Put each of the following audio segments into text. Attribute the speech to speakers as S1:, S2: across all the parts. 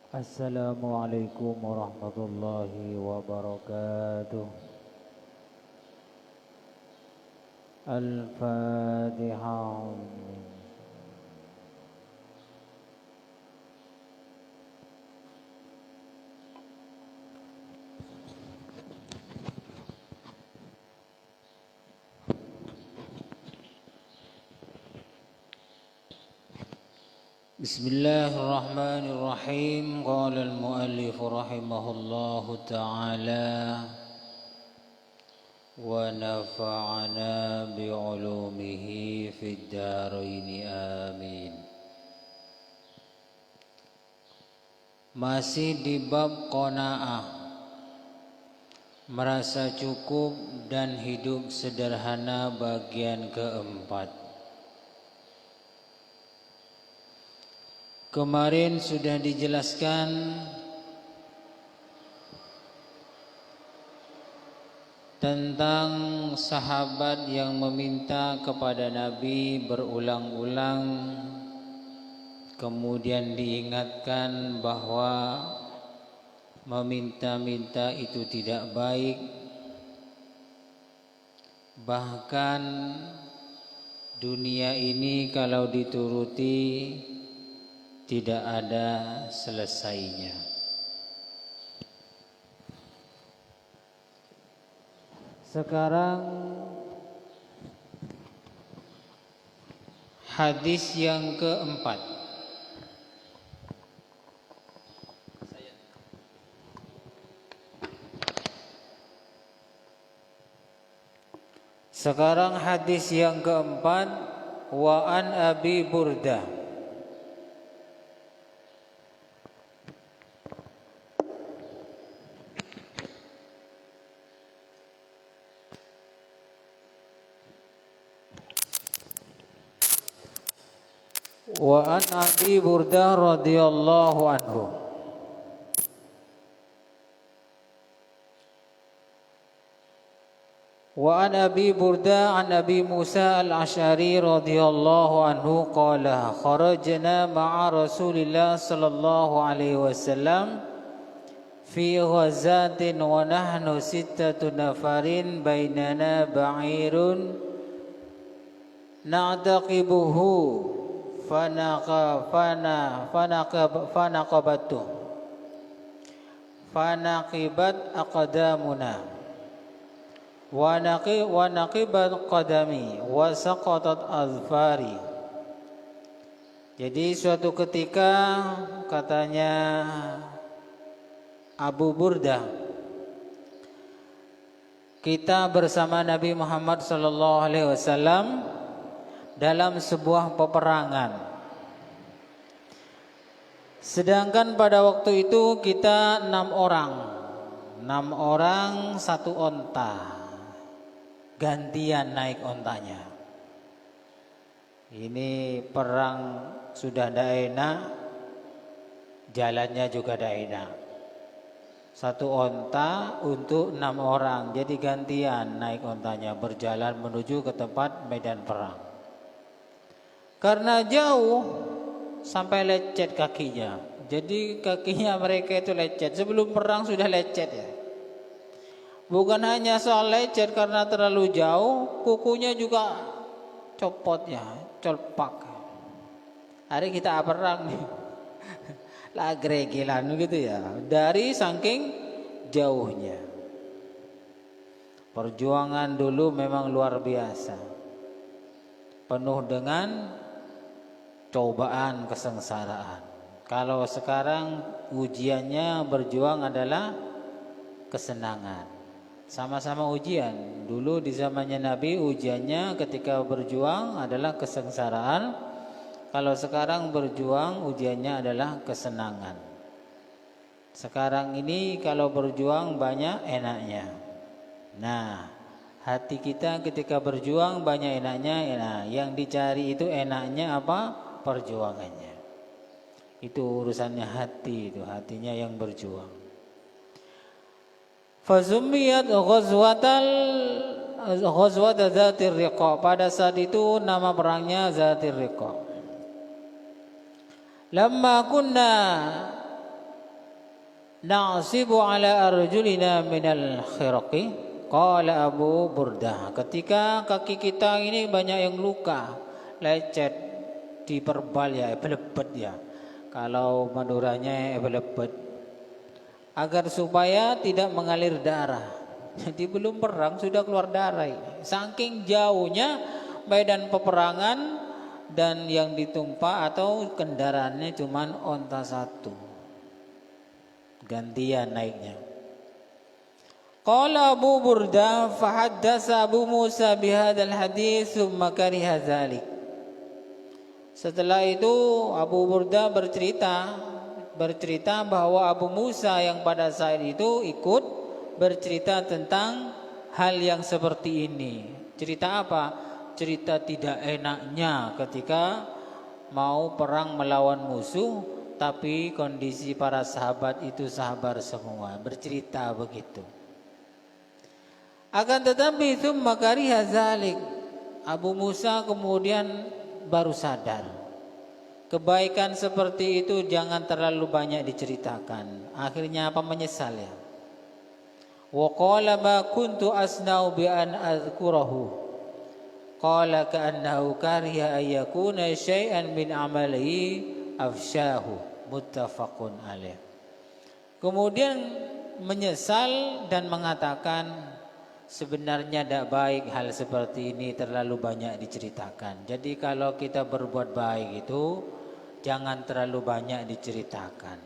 S1: Assalamualaikum warahmatullahi wabarakatuh. Al-Fatihah. Bismillahirrahmanirrahim. Qala al-muallif rahimahullahu ta'ala wa nafa'ana bi'ulumihi fid dharain amin. Masih di bab qanaah, merasa cukup dan hidup sederhana, bagian keempat. Kemarin sudah dijelaskan tentang sahabat yang meminta kepada Nabi berulang-ulang, kemudian diingatkan bahwa meminta-minta itu tidak baik, bahkan dunia ini kalau dituruti tidak ada selesainya. Sekarang hadis yang keempat. Sekarang hadis yang keempat, wa an Abi Burdah. Wa an Abi Burdah radhiyallahu anhu. Wa an Abi Burdah an Abi Musa al-Asy'ari radhiyallahu anhu qala kharajna ma'a Rasulillah sallallahu alaihi wasallam fi ghazatin wa nahnu sittatu nafarin bainana ba'irun na'taqibuhu fanaqibat aqdamuna wa naqibat qadami wa saqatat azfari. Jadi suatu ketika, katanya Abu Burdah, kita bersama Nabi Muhammad sallallahu alaihi wasallam dalam sebuah peperangan. Sedangkan pada waktu itu kita 6 orang. 6 orang satu onta. Gantian naik ontanya. Ini perang sudah tidak enak, jalannya juga tidak enak. Satu onta untuk 6 orang. Jadi gantian naik ontanya, berjalan menuju ke tempat medan perang. Karena jauh sampai lecet kakinya. Jadi kakinya mereka itu lecet. Sebelum perang sudah lecet ya. Bukan hanya soal lecet karena terlalu jauh, kukunya juga copot ya, colpak. Hari kita perang nih. Lah gregelan gitu ya. Dari saking jauhnya. Perjuangan dulu memang luar biasa. Penuh dengan cobaan, kesengsaraan. Kalau sekarang ujiannya berjuang adalah kesenangan. Sama-sama ujian. Dulu di zamannya Nabi ujiannya ketika berjuang adalah kesengsaraan. Kalau sekarang berjuang ujiannya adalah kesenangan. Sekarang ini kalau berjuang banyak enaknya. Nah, hati kita ketika berjuang banyak enaknya. Nah, yang dicari itu enaknya apa? Perjuangannya. Itu urusannya hati, itu hatinya yang berjuang. Fazumiyat ghazwat Zatir Riqa. Pada saat itu nama perangnya Zatir Riqa. Lamma kunna na'sibu ala arjulina minal khiraqi. Qala Abu Burdah, ketika kaki kita ini banyak yang luka, lecet, diperbal ya, belebet ya. Kalau Maduranya belebet, agar supaya tidak mengalir darah. Jadi belum perang sudah keluar darah ini. Saking jauhnya medan peperangan, dan yang ditumpa atau kendaraannya cuman onta satu, gantian naiknya. Qala Abu Burdah fahaddasa Abu Musa bihadzal hadis tsumma kariha dzalik. Setelah itu Abu Burdah bercerita bahwa Abu Musa yang pada saat itu ikut bercerita tentang hal yang seperti ini. Cerita apa? Cerita tidak enaknya ketika mau perang melawan musuh, tapi kondisi para sahabat itu sabar semua, bercerita begitu. Akan tetapi itu makariha dzalik, Abu Musa kemudian baru sadar, kebaikan seperti itu jangan terlalu banyak diceritakan. Akhirnya apa? Menyesal ya. Wa qala ma kuntu asna'u bi an azkurahu. Qala ka'annahu kariha ayyakuna syai'an min amalihi afsyahu. Muttafaqun alaih. Kemudian menyesal dan mengatakan, sebenarnya tidak baik hal seperti ini terlalu banyak diceritakan. Jadi kalau kita berbuat baik itu jangan terlalu banyak diceritakan.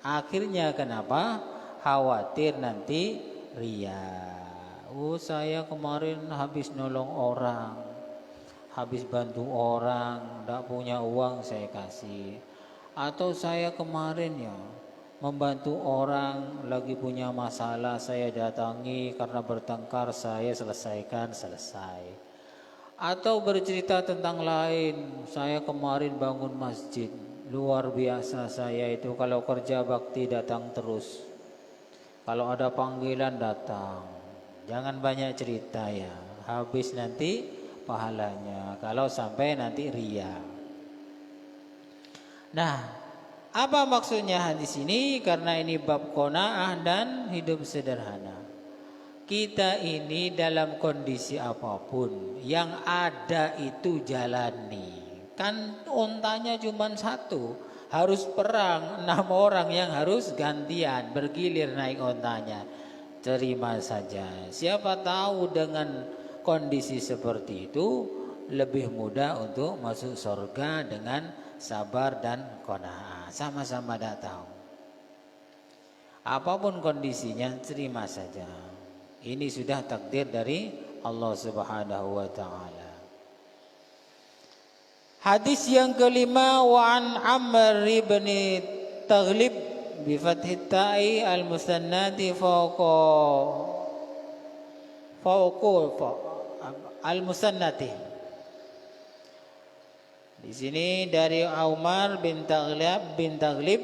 S1: Akhirnya kenapa? Khawatir nanti riya. Oh, saya kemarin habis nolong orang, habis bantu orang, tidak punya uang saya kasih. Atau saya kemarin ya membantu orang lagi punya masalah, saya datangi, karena bertengkar saya selesaikan, selesai. Atau bercerita tentang lain, saya kemarin bangun masjid, luar biasa saya itu, kalau kerja bakti datang terus, kalau ada panggilan datang. Jangan banyak cerita ya, habis nanti pahalanya kalau sampai nanti riya. Nah, apa maksudnya hadis ini? Karena ini bab qanaah dan hidup sederhana. Kita ini dalam kondisi apapun, yang ada itu jalani. Kan ontanya cuma satu, harus perang, 6 orang yang harus gantian, bergilir naik ontanya. Terima saja. Siapa tahu dengan kondisi seperti itu lebih mudah untuk masuk surga dengan sabar dan qanaah. Sama-sama tidak tahu. Apapun kondisinya, terima saja. Ini sudah takdir dari Allah Subhanahu wa taala. Hadis yang kelima, wa an Amr ibn Taghlib bi fathit ta'i al-musannati fawqa al-musannati. Di sini dari Umar bin Taghlib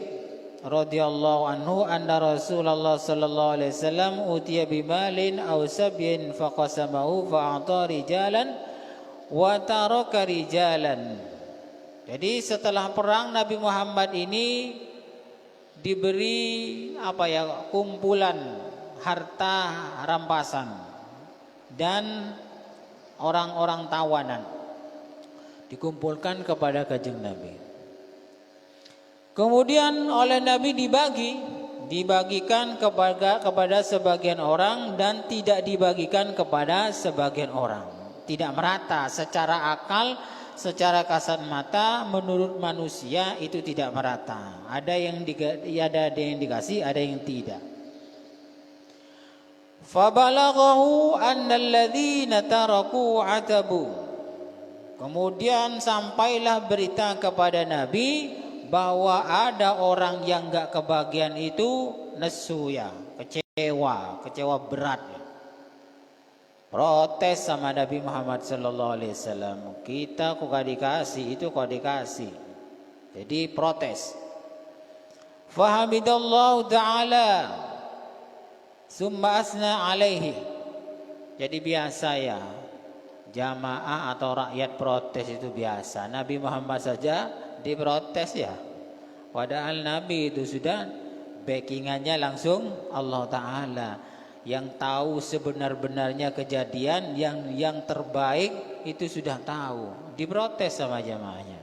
S1: radhiyallahu anhu, anna Rasulullah sallallahu alaihi wasallam utiya bimalin aw sabyin faqasamahu fa'ata rijalan wa taraka rijalan. Jadi setelah perang Nabi Muhammad ini diberi kumpulan harta rampasan dan orang-orang tawanan dikumpulkan kepada Kanjeng Nabi. Kemudian oleh Nabi dibagikan kepada sebagian orang dan tidak dibagikan kepada sebagian orang. Tidak merata secara akal, secara kasat mata, menurut manusia itu tidak merata. Ada yang dikasih, ada yang tidak. Fabalaghahu annal ladzina taraku atabu. Kemudian sampailah berita kepada Nabi bahwa ada orang yang enggak kebagian itu nesu ya, kecewa berat ya. Protes sama Nabi Muhammad sallallahu alaihi wasallam. Kita kok gak dikasih, itu kok dikasih. Jadi protes. Fahamidallahu ta'ala summa asna alaihi. Jadi biasa ya, jamaah atau rakyat protes itu biasa. Nabi Muhammad saja diprotes ya. Padahal Nabi itu sudah backingannya langsung Allah Ta'ala. Yang tahu sebenar-benarnya kejadian, yang terbaik itu sudah tahu. Diprotes sama jamaahnya.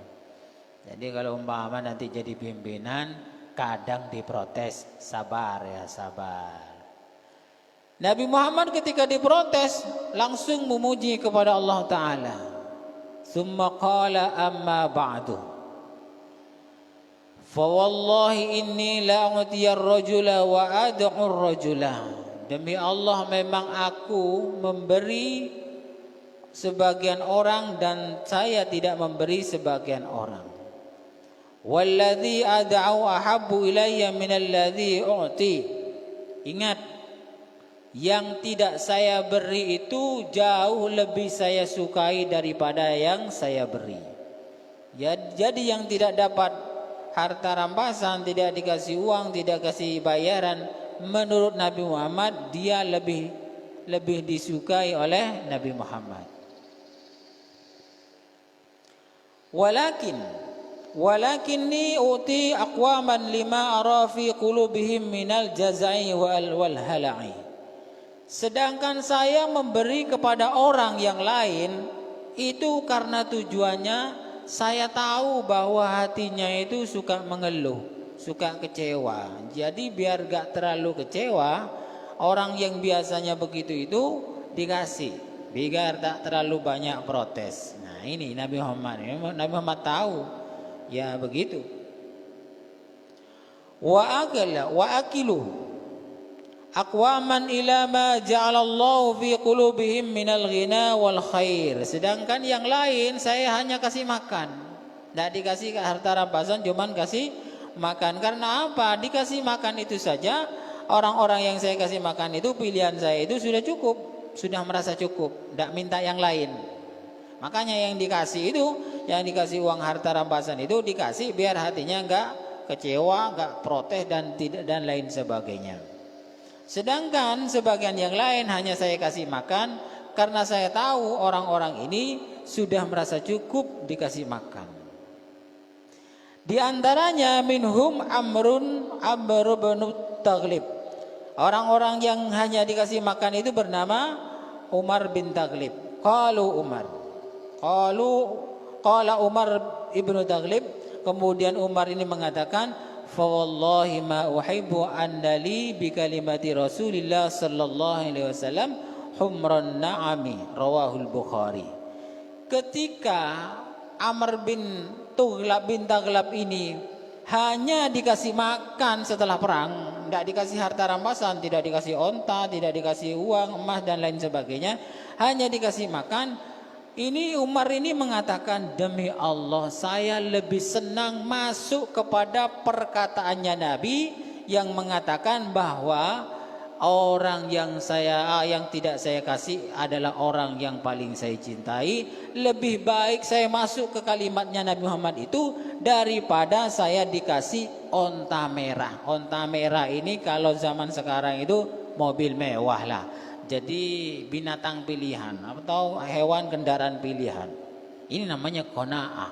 S1: Jadi kalau umpama nanti jadi pimpinan, kadang diprotes, sabar ya sabar. Nabi Muhammad ketika diprotes langsung memuji kepada Allah Ta'ala. Summa qala amma ba'du. Fa wallahi inni la u'tiyar rajula wa ad'ur rajula. Demi Allah memang aku memberi sebagian orang dan saya tidak memberi sebagian orang. Walladzi ad'u ahabbu ilayya minalladzi u'ti. Ingat, yang tidak saya beri itu jauh lebih saya sukai daripada yang saya beri. Ya, jadi yang tidak dapat harta rampasan, tidak dikasih uang, tidak kasih bayaran, menurut Nabi Muhammad dia lebih disukai oleh Nabi Muhammad. Walakinni uti aqwaman lima ara fi qulubihim minal jazai wal hala'i. Sedangkan saya memberi kepada orang yang lain itu karena tujuannya saya tahu bahwa hatinya itu suka mengeluh, suka kecewa. Jadi biar gak terlalu kecewa, orang yang biasanya begitu itu dikasih, biar tak terlalu banyak protes. Nah ini Nabi Muhammad tahu, ya begitu. Wa akilu aqwaman ila ma ja'alallahu fi qulubihim minal ghina wal khair. Sedangkan yang lain saya hanya kasih makan. Tidak dikasih harta rampasan, cuman kasih makan. Karena apa? Dikasih makan itu saja. Orang-orang yang saya kasih makan itu, pilihan saya itu sudah cukup, sudah merasa cukup, tidak minta yang lain. Makanya yang dikasih itu, yang dikasih uang harta rampasan itu dikasih biar hatinya enggak kecewa, enggak protes dan lain sebagainya. Sedangkan sebagian yang lain hanya saya kasih makan karena saya tahu orang-orang ini sudah merasa cukup dikasih makan. Di antaranya minhum Amr bin Taghlib. Orang-orang yang hanya dikasih makan itu bernama Umar bin Taghlib. Qala Umar ibnu Taghlib. Kemudian Umar ini mengatakan, fa wallahi ma uhibbu annali bi kalimati Rasulillah sallallahu alaihi wasallam humran na'ami, rawahul Bukhari. Ketika Amr bin Taghlab ini hanya dikasih makan setelah perang, tidak dikasih harta rampasan, tidak dikasih onta, tidak dikasih uang, emas dan lain sebagainya, hanya dikasih makan. Ini Umar ini mengatakan, demi Allah saya lebih senang masuk kepada perkataannya Nabi yang mengatakan bahwa orang yang tidak saya kasih adalah orang yang paling saya cintai. Lebih baik saya masuk ke kalimatnya Nabi Muhammad itu daripada saya dikasih onta merah. Onta merah ini kalau zaman sekarang itu mobil mewah lah. Jadi binatang pilihan atau hewan kendaraan pilihan. Ini namanya qanaah.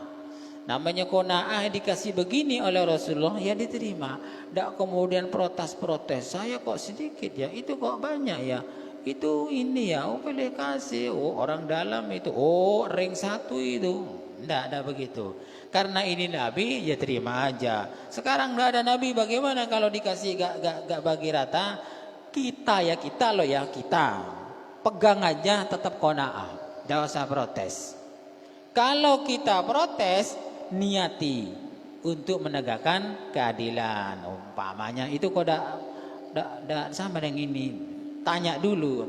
S1: Namanya qanaah, dikasih begini oleh Rasulullah ya diterima. Tidak kemudian protes-protes. Saya kok sedikit ya, itu kok banyak ya. Itu ini ya, pilih kasih. Orang dalam itu, ring satu itu. Tidak ada begitu. Karena ini Nabi ya terima aja. Sekarang tidak ada Nabi, bagaimana kalau dikasih gak bagi rata? Kita pegang aja tetap qanaah, tidak usah protes. Kalau kita protes, niati untuk menegakkan keadilan. Umpamanya itu kok tidak sama dengan ini, tanya dulu.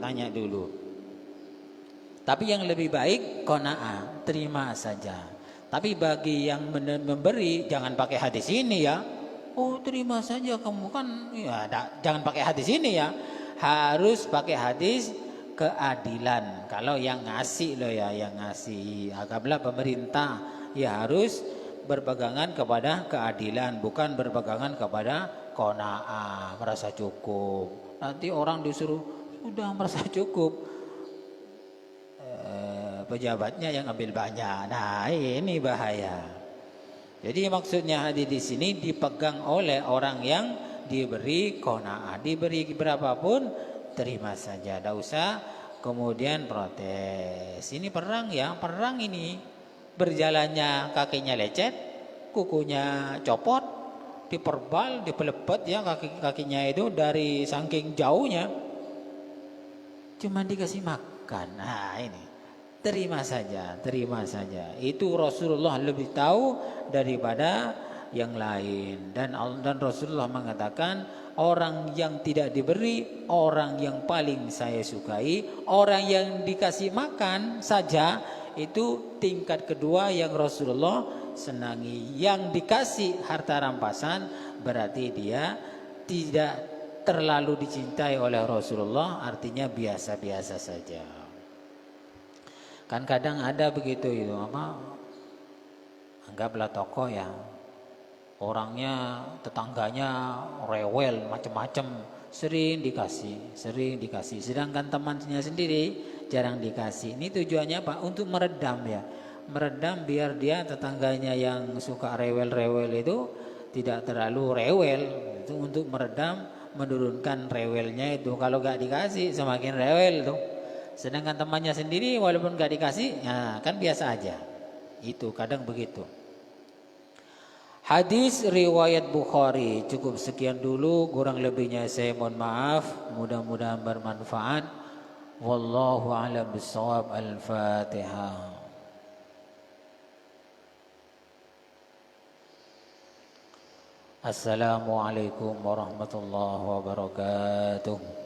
S1: Tapi yang lebih baik qanaah, terima saja. Tapi bagi yang memberi jangan pakai hadis ini ya. Terima saja kamu kan ya, jangan pakai hadis ini ya. Harus pakai hadis keadilan. Kalau yang ngasih loh ya, yang ngasih. Anggaplah pemerintah ya harus berpegangan kepada keadilan, bukan berpegangan kepada qanaah, merasa cukup. Nanti orang disuruh sudah merasa cukup, pejabatnya yang ambil banyak. Nah, ini bahaya. Jadi maksudnya hadis di sini dipegang oleh orang yang diberi qanaah, diberi berapapun terima saja, tidak usah kemudian protes. Ini perang ya, perang ini berjalannya kakinya lecet, kukunya copot, diperbal, dipelepet ya kakinya itu dari saking jauhnya, cuma dikasih makan. Nah ini terima saja, terima saja. Itu Rasulullah lebih tahu daripada yang lain. Dan Rasulullah mengatakan, orang yang tidak diberi, orang yang paling saya sukai. Orang yang dikasih makan saja, itu tingkat kedua yang Rasulullah senangi. Yang dikasih harta rampasan, berarti dia tidak terlalu dicintai oleh Rasulullah, artinya biasa-biasa saja. Kan kadang ada begitu itu, anggaplah tokoh ya, orangnya, tetangganya rewel macam-macam, sering dikasih, sedangkan temannya sendiri jarang dikasih. Ini tujuannya apa? Untuk meredam ya, meredam biar dia tetangganya yang suka rewel-rewel itu tidak terlalu rewel. Itu untuk meredam, menurunkan rewelnya itu. Kalau gak dikasih semakin rewel tuh. Sedangkan temannya sendiri walaupun gak dikasih, ya kan biasa aja. Itu kadang begitu. Hadis riwayat Bukhari. Cukup sekian dulu, kurang lebihnya saya mohon maaf. Mudah-mudahan bermanfaat. Wallahu a'lam bishawab. Al-Fatihah. Assalamualaikum warahmatullahi wabarakatuh.